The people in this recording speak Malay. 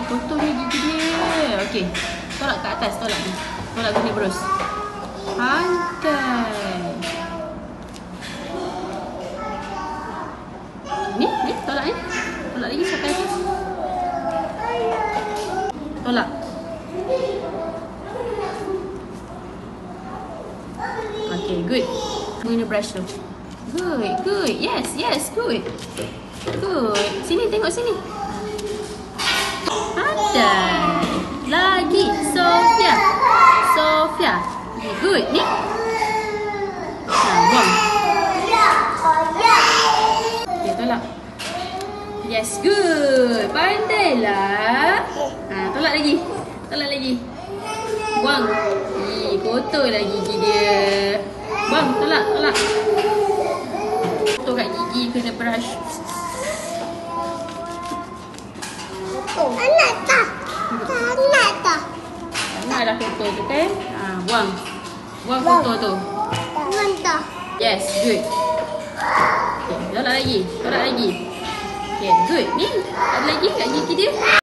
kotornya gigi dia. Okey. Tolak ke atas, tolak ni. Tolak guna berus. Pandai. Ni, tolak ni. Tolak lagi sampai atas. Tolak. Okay, good. Guna brush tu. Good. Yes, good. Good. Sini, tengok sini. Pandai. Lagi. Sofia. Good. Ni. Buang. Okay, tolak. Yes, good. Pandailah. Tolak lagi. Buang. Kotor lah gigi dia. Buang, tolak. Kotor kat gigi, kena brush. Tak dah kotor tu kan? Buang kotor tu. Yes, good. Okay, tolak lagi. Okay, good. Ni, ada lagi kat gigi dia.